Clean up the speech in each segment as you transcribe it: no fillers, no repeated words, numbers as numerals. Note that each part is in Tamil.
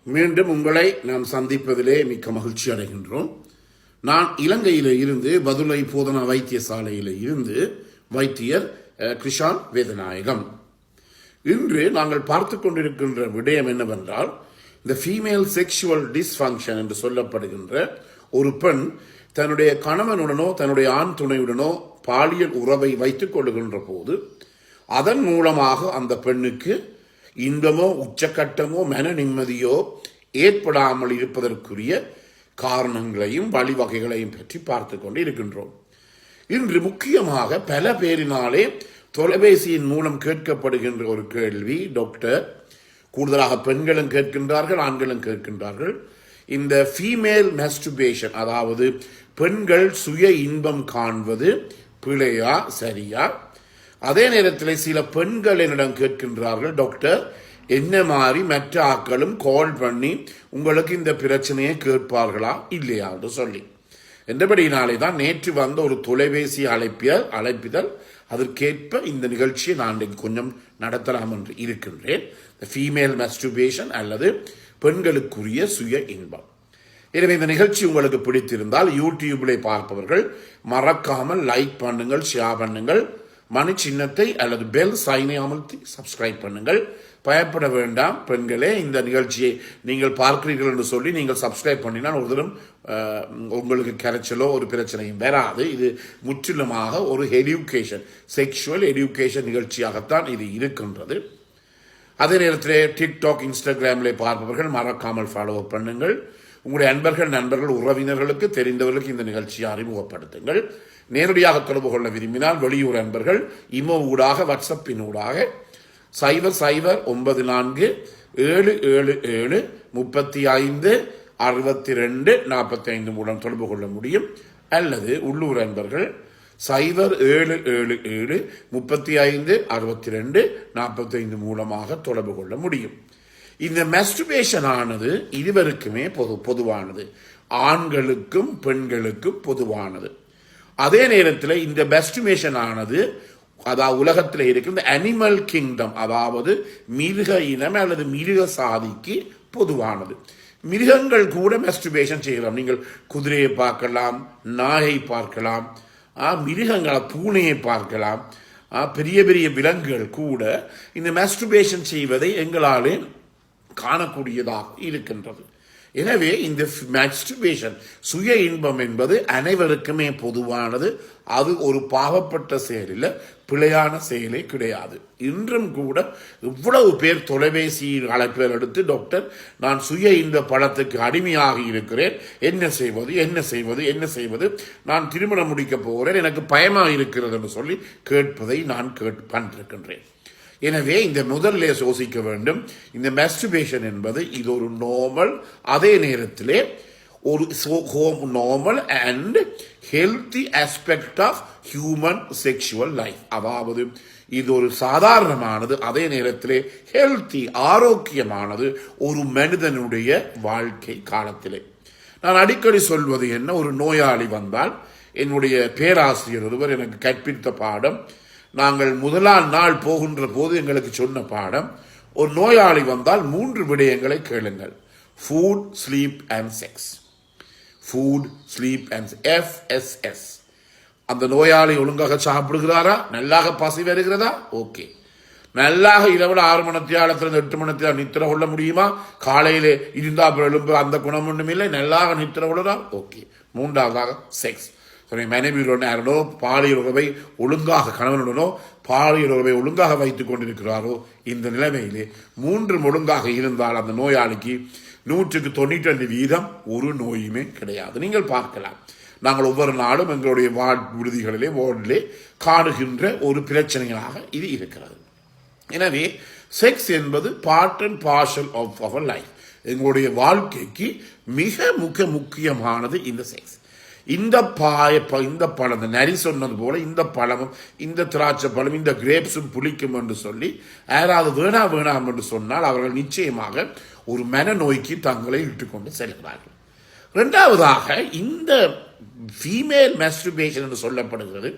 மீண்டும் உங்களை நாம் சந்திப்பதிலே மிக்க மகிழ்ச்சி அடைகின்றோம். நான் இலங்கையில் இருந்து பதுளை போதனா வைத்தியசாலையில் இருந்து வைத்தியர் கிருஷான் வேதநாயகம். இன்று நாங்கள் பார்த்து கொண்டிருக்கின்ற விடயம் என்னவென்றால், இந்த ஃபீமேல் செக்ஷுவல் டிஸ்ஃபங்க்ஷன் என்று சொல்லப்படுகின்ற ஒரு பெண் தன்னுடைய கணவனுடனோ தன்னுடைய ஆண் துணையுடனோ பாலியல் உறவை வைத்துக் கொள்ளுகின்ற போது அதன் மூலமாக அந்த பெண்ணுக்கு இன்பமோ உச்சக்கட்டமோ மன நிம்மதியோ ஏற்படாமல் இருப்பதற்குரிய காரணங்களையும் வழிவகைகளையும் பற்றி பார்த்து கொண்டு இருக்கின்றோம். இன்று முக்கியமாக பல பேரினாலே தொலைபேசியின் மூலம் கேட்கப்படுகின்ற ஒரு கேள்வி, டாக்டர், கூடுதலாக பெண்களும் கேட்கின்றார்கள், ஆண்களும் கேட்கின்றார்கள், இந்த ஃபீமேல் மாஸ்டர்பேஷன், அதாவது பெண்கள் சுய இன்பம் காண்பது பிழையா சரியா? அதே நேரத்தில் சில பெண்கள் என்னிடம் கேட்கின்றார்கள், டாக்டர், என்ன மாதிரி மற்ற ஆக்களும் கால் பண்ணி உங்களுக்கு இந்த பிரச்சனையை கேட்பார்களா இல்லையா என்று சொல்லி, என்றபடினாலே தான் நேற்று வந்த ஒரு தொலைபேசி அழைப்பிதழ் அதற்கேற்ப இந்த நிகழ்ச்சியை நான் கொஞ்சம் நடத்தலாம் என்று இருக்கின்றேன். ஃபீமேல் மாஸ்டர்பேஷன் அல்லது பெண்களுக்குரிய சுய இன்பம். எனவே இந்த நிகழ்ச்சி உங்களுக்கு பிடித்திருந்தால் யூடியூபிலே பார்ப்பவர்கள் மறக்காமல் லைக் பண்ணுங்கள், ஷேர் பண்ணுங்கள், மணி சின்னத்தை அல்லது பெல் சைனை அமர்த்தி சப்ஸ்கிரைப் பண்ணுங்கள். பயப்பட வேண்டாம் பெண்களே, இந்த நிகழ்ச்சியை நீங்கள் பார்க்கிறீர்கள் என்று சொல்லி நீங்கள் சப்ஸ்கிரைப் பண்ணினால் ஒரு தரம் உங்களுக்கு கரைச்சலோ ஒரு பிரச்சனையும் வராது. இது முற்றிலுமாக ஒரு எடியூகேஷன், செக்ஷுவல் எடியூகேஷன் நிகழ்ச்சியாகத்தான் இது இருக்கின்றது. அதே நேரத்தில் டிக்டாக், இன்ஸ்டாகிராமிலே பார்ப்பவர்கள் மறக்காமல் ஃபாலோ பண்ணுங்கள். உங்களுடைய நண்பர்கள், உறவினர்களுக்கு, தெரிந்தவர்களுக்கு இந்த நிகழ்ச்சியை அறிமுகப்படுத்துங்கள். நேரடியாக தொடர்பு கொள்ள விரும்பினால் வெளியூர் அன்பர்கள் இமோ ஊடாக, வாட்ஸ்அப்பின் ஊடாக 009477356245 மூலம் தொடர்பு கொள்ள முடியும். அல்லது உள்ளூர் அன்பர்கள் 0777356245 மூலமாக தொடர்பு கொள்ள முடியும். இந்த மாஸ்டர்பேஷன் ஆனது இருவருக்குமே பொதுவானது, ஆண்களுக்கும் பெண்களுக்கும் பொதுவானது. அதே நேரத்தில் இந்த மாஸ்டர்பேஷன் ஆனது அதாவது உலகத்தில் இருக்கிற அனிமல் கிங்டம், அதாவது மிருக இனம் அல்லது மிருக சாதிக்கு பொதுவானது. மிருகங்கள் கூட மாஸ்டர்பேஷன் செய்யலாம். நீங்கள் குதிரையை பார்க்கலாம், நாயை பார்க்கலாம், மிருகங்களை பூனையை பார்க்கலாம், பெரிய பெரிய விலங்குகள் கூட இந்த மாஸ்டர்பேஷன் செய்வதை எங்களாலே காணக்கூடியதாக இருக்கின்றது. எனவே இந்த மாஸ்டர்பேஷன் சுய இன்பம் என்பது அனைவருக்குமே பொதுவானது. அது ஒரு பாவப்பட்ட செயலில் பிழையான செயலே கிடையாது. இன்றும் கூட இவ்வளவு பேர் தொலைபேசி அழைப்புகள் எடுத்து, டாக்டர், நான் சுய இன்ப பழத்துக்கு அடிமையாக இருக்கிறேன், என்ன செய்வது, நான் திருமணம் முடிக்க போகிறேன், எனக்கு பயமாக இருக்கிறது என்று சொல்லி கேட்பதை நான் பண்ணிருக்கின்றேன். எனவே இந்த முதல்ல யோசிக்க வேண்டும், இந்த மாஸ்டர்பேஷன் என்பது இது ஒரு நார்மல், அதே நேரத்திலே ஒரு normal and healthy aspect of human sexual life. அதாவது இது ஒரு சாதாரணமானது, அதே நேரத்திலே ஹெல்த்தி, ஆரோக்கியமானது ஒரு மனிதனுடைய வாழ்க்கை காலத்திலே. நான் அடிக்கடி சொல்வது என்ன, ஒரு நோயாளி வந்தால், என்னுடைய பேராசிரியர் ஒருவர் எனக்கு கற்பித்த பாடம், நாங்கள் முதலாம் நாள் போகின்ற போது எங்களுக்கு சொன்ன பாடம், ஒரு நோயாளி வந்தால் 3 விடயங்களை கேளுங்கள்: food, sleep and sex. Food, sleep and FSS. அந்த நோயாளி ஒழுங்காக சாப்பிடுகிறாரா? நல்லாக பசி வருகிறதா? ஓகே. நல்லாக இரவு 6 மணித்தியாலத்திலிருந்து 8 மணித்தியாலம் நித்திர கொள்ள முடியுமா? காலையிலே இருந்தா எழும்பு அந்த குணம் ஒன்றும் இல்லை, நல்லாக நித்திர கொள்ளதா? ஓகே. 3வது செக்ஸ். மனைவியுடன் யாரோ பாலியல் உறவை ஒழுங்காக, கணவனுடனோ பாலியல் உறவை ஒழுங்காக வைத்துக் கொண்டிருக்கிறாரோ, இந்த நிலைமையிலே 3 ஒழுங்காக இருந்தால் அந்த நோயாளிக்கு 192% ஒரு நோயுமே கிடையாது. நீங்கள் பார்க்கலாம், நாங்கள் ஒவ்வொரு நாளும் எங்களுடைய வார்டிலே காணுகின்ற ஒரு பிரச்சனைகளாக இது இருக்கிறது. எனவே செக்ஸ் என்பது part and parcel of our life. எங்களுடைய வாழ்க்கைக்கு மிக முக்கியமானது இந்த செக்ஸ். இந்த பழம், இந்த நரி சொன்னது போல, இந்த பழமும், இந்த திராட்சை பழம், இந்த கிரேப்ஸும் புளிக்கும் என்று சொல்லி யாராவது வேணாம் என்று சொன்னால் அவர்கள் நிச்சயமாக ஒரு மனநோய்க்கு தங்களை இட்டுக்கொண்டு செல்கிறார்கள். 2வதாக, இந்த ஃபீமேல் மாஸ்டர்பேஷன் என்று சொல்லப்படுகிறது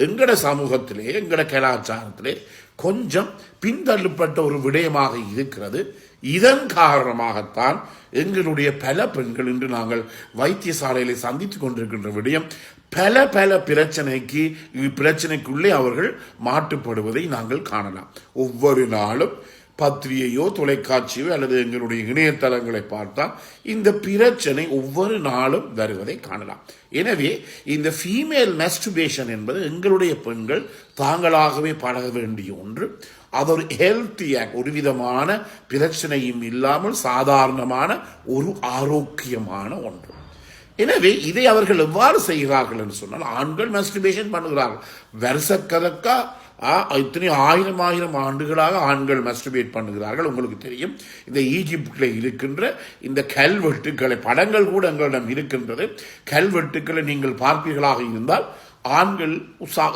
எங்கட சமூகத்திலே, எங்கட கலாச்சாரத்திலே கொஞ்சம் பின்தள்ளப்பட்ட ஒரு விடயமாக இருக்கிறது. இதன் காரணமாகத்தான் எங்களுடைய பல பெண்கள் இன்று நாங்கள் வைத்தியசாலையில சந்தித்துக் கொண்டிருக்கின்ற விடயம் பல பிரச்சனைக்குள்ளே அவர்கள் மாட்டுப்படுவதை நாங்கள் காணலாம். ஒவ்வொரு நாளும் பத்திரிகையோ தொலைக்காட்சியோ அல்லது எங்களுடைய இணையதளங்களை பார்த்தால் இந்த பிரச்சனை ஒவ்வொரு நாளும் வருவதை காணலாம். எனவே இந்த ஃபீமேல் மாஸ்டர்பேஷன் என்பது எங்களுடைய பெண்கள் தாங்களாகவே பழக வேண்டிய ஒன்று. அது ஒரு ஹெல்த்தி ஆக்ட், ஒரு விதமான பிரச்சனையும் இல்லாமல் சாதாரணமான ஒரு ஆரோக்கியமான ஒன்று. எனவே இதை அவர்கள் எவ்வாறு செய்கிறார்கள் என்று சொன்னால், ஆண்கள் மாஸ்டர்பேஷன் பண்ணுகிறார்கள். வருஷக்கணக்கா இத்தனை ஆயிரம் ஆண்டுகளாக ஆண்கள் மாஸ்டர்பேட் பண்ணுகிறார்கள். உங்களுக்கு தெரியும், இந்த ஈஜிப்டில் இருக்கின்ற இந்த கல்வெட்டுக்களை, படங்கள் கூட எங்களிடம் இருக்கின்றது. கல்வெட்டுக்களை நீங்கள் பார்ப்பீர்களாக இருந்தால் ஆண்கள்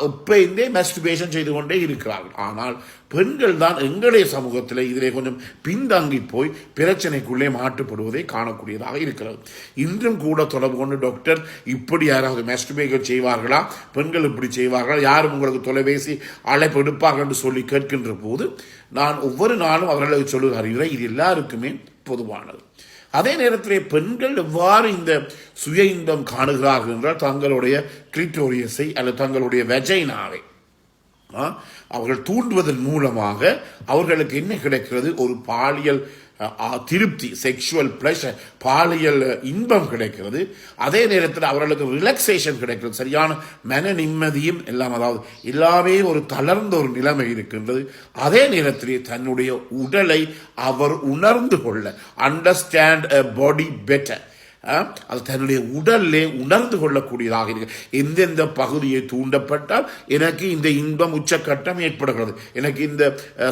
எப்பயுமே மாஸ்டர்பேஷன் செய்து கொண்டே இருக்கிறார்கள். ஆனால் பெண்கள் தான் எங்களுடைய சமூகத்தில் இதிலே கொஞ்சம் பின்தங்கி போய் பிரச்சனைக்குள்ளே மாட்டுப்படுவதை காணக்கூடியதாக இருக்கிறது. இன்றும் கூட தொடர்பு கொண்டு, டாக்டர் இப்படி யாராவது மாஸ்டர்பேட் செய்வார்களா, பெண்கள் இப்படி செய்வார்களா, யாரும் உங்களுக்கு தொலைபேசி அழைப்பு எடுப்பார்கள் என்று சொல்லி கேட்கின்ற போது நான் ஒவ்வொரு நாளும் அவர்களுக்கு சொல்லுகிறேன், இது எல்லாருக்குமே பொதுவானது. அதே நேரத்திலே பெண்கள் எவ்வாறு இந்த சுய இன்பம் காணுகிறார்கள் என்றால், தங்களுடைய கிளிட்டோரியஸை அல்லது தங்களுடைய வெஜைனாவை அவர்கள் தூண்டுவதன் மூலமாக அவர்களுக்கு என்ன கிடைக்கிறது, ஒரு பாலியல் திருப்தி, செக்ஷுவல் பிளஷர், பாலியல் இன்பம் கிடைக்கிறது. அதே நேரத்தில் அவர்களுக்கு ரிலாக்ஸேஷன் கிடைக்கிறது, சரியான மன நிம்மதியும் எல்லாம், அதாவது எல்லாமே ஒரு தளர்ந்த ஒரு நிலைமை இருக்கின்றது. அதே நேரத்திலே தன்னுடைய உடலை அவர் உணர்ந்து கொள்ள, அண்டர்ஸ்டாண்ட் a body better, அது தன்னுடைய உடல்லே உணர்ந்து கொள்ளக்கூடியதாக இருக்கு. எந்தெந்த பகுதியை தூண்டப்பட்டால் எனக்கு இந்த இன்பம் உச்சக்கட்டம் ஏற்படுகிறது, எனக்கு இந்த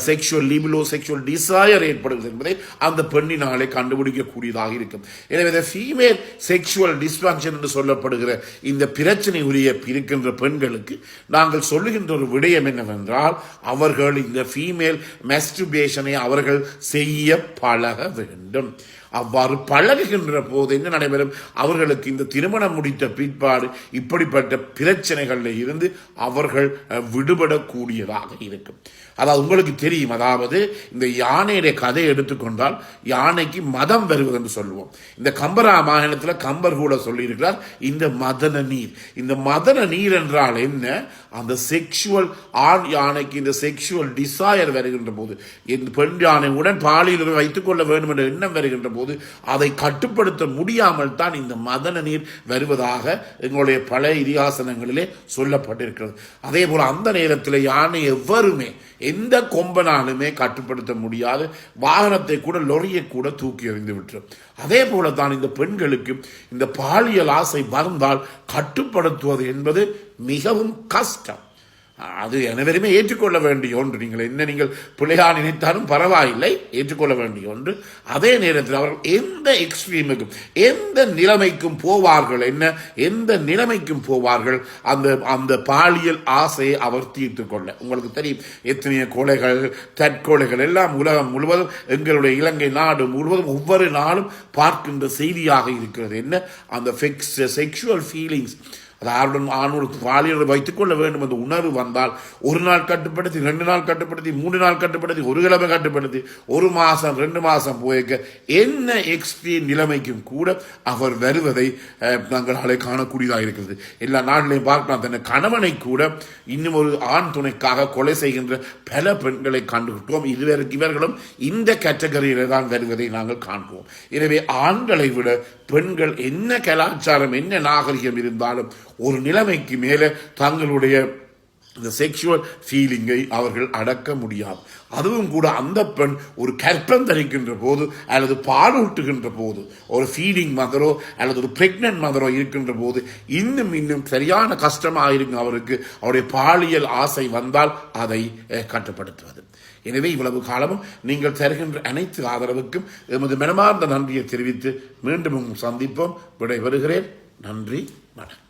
செக்ஷுவல் லிபிடோ, செக்ஷுவல் டிசையர் ஏற்படுகிறது என்பதை அந்த பெண்ணினாலே கண்டுபிடிக்கக்கூடியதாக இருக்கும். எனவே இந்த ஃபீமேல் செக்ஷுவல் டிஸ்ஃபங்க்ஷன் என்று சொல்லப்படுகிற இந்த பிரச்சனை உரிய இருக்கின்ற பெண்களுக்கு நாங்கள் சொல்லுகின்ற ஒரு விடயம் என்னவென்றால், அவர்கள் இந்த ஃபீமேல் மாஸ்டர்பேஷனை அவர்கள் செய்ய பழக வேண்டும். அவ்வாறு பழகுகின்ற போது என்ன நடைபெறும், அவர்களுக்கு இந்த திருமணம் முடித்த பிற்பாடு இப்படிப்பட்ட பிரச்சனைகளில் இருந்து அவர்கள் விடுபடக்கூடியதாக இருக்கும். அதாவது உங்களுக்கு தெரியும், அதாவது இந்த யானையுடைய கதையை எடுத்துக்கொண்டால் யானைக்கு மதம் வருவது என்று சொல்லுவோம். இந்த கம்பரா மாகாணத்தில் கம்பர் கூட சொல்லியிருக்கிறார், இந்த மதன நீர். இந்த மதன நீர் என்றால் என்ன, அந்த செக்ஷுவல் ஆண் யானைக்கு இந்த செக்ஷுவல் டிசையர் வருகின்ற போது, இந்த பெண் யானையுடன் பாலியல் வைத்துக் கொள்ள வேண்டும் என்ற எண்ணம் வருகின்ற போது அதை கட்டுப்படுத்த முடியாமல் தான் இந்த மதன நீர் வருவதாக எங்களுடைய பழைய இதிகாசனங்களிலே சொல்லப்பட்டிருக்கிறது. அதே போல அந்த நேரத்தில் யானை எவருமே எந்த கொம்பனாலுமே கட்டுப்படுத்த முடியாது, வாகனத்தை கூட, லொரியை கூட தூக்கி எறிந்து விட்டுரும். அதே போல தான் இந்த பெண்களுக்கு இந்த பாலியல் ஆசை வந்தால் கட்டுப்படுத்துவது என்பது மிகவும் கஷ்டம். அது அனைவருமே ஏற்றுக்கொள்ள வேண்டிய ஒன்று. நீங்கள் பிள்ளையா நினைத்தாலும் பரவாயில்லை, ஏற்றுக்கொள்ள வேண்டிய ஒன்று. அதே நேரத்தில் அவர்கள் எந்த எக்ஸ்ட்ரீமுக்கும், எந்த நிலைமைக்கும் போவார்கள், எந்த நிலைமைக்கும் போவார்கள், அந்த பாலியல் ஆசையை அவர் தீர்த்து கொள்ள. உங்களுக்கு தெரியும், எத்தனையோ கொலைகள், தற்கொலைகள் எல்லாம் உலகம் முழுவதும், எங்களுடைய இலங்கை நாடு முழுவதும் ஒவ்வொரு நாளும் பார்க்கின்ற செய்தியாக இருக்கிறது. என்ன, அந்த செக்ஷுவல் ஃபீலிங்ஸ், அதாவது ஆணோடு பாலியல் வைத்துக் கொள்ள வேண்டும் என்ற உணர்வு வந்தால், ஒரு நாள் கட்டுப்படுத்தி, 2 நாள் கட்டுப்படுத்தி, 3 நாள் கட்டுப்படுத்தி, ஒரு கிழமை கட்டுப்படுத்தி, 1 மாதம் 2 மாதம் போயிருக்க, என்ன எக்ஸ்ட்ரீம் நிலைமைக்கும் கூட அவர் வருவதை நாங்கள் காணக்கூடியதாக இருக்கிறது. எல்லா நாட்டிலையும் பார்க்கலாம், தன் கணவனை கூட இன்னும் ஒரு ஆண் துணைக்காக கொலை செய்கின்ற பல பெண்களை கண்டுகிட்டோம். இவர்களும் இந்த கேட்டகரியில தான் வருவதை நாங்கள் காண்போம். எனவே ஆண்களை விட பெண்கள் என்ன கலாச்சாரம், என்ன நாகரிகம் இருந்தாலும் ஒரு நிலைமைக்கு மேலே தங்களுடைய இந்த செக்ஷுவல் ஃபீலிங்கை அவர்கள் அடக்க முடியாது. அதுவும் கூட அந்த பெண் ஒரு கற்பம் தரிக்கின்ற போது அல்லது பாலூட்டுகின்ற போது, ஒரு ஃபீடிங் மதரோ அல்லது ஒரு பிரெக்னன்ட் மதரோ இருக்கின்ற போது இன்னும் சரியான கஷ்டமாக இருக்கும் அவருக்கு. அவருடைய பாலியல் ஆசை வந்தால் அதை கட்டுப்படுத்துவது. எனவே இவ்வளவு காலமும் நீங்கள் தருகின்ற அனைத்து ஆதரவுக்கும் எமது மனமார்ந்த நன்றியை தெரிவித்து மீண்டும் சந்திப்போம். விடைபெறுகிறேன். நன்றி, வணக்கம்.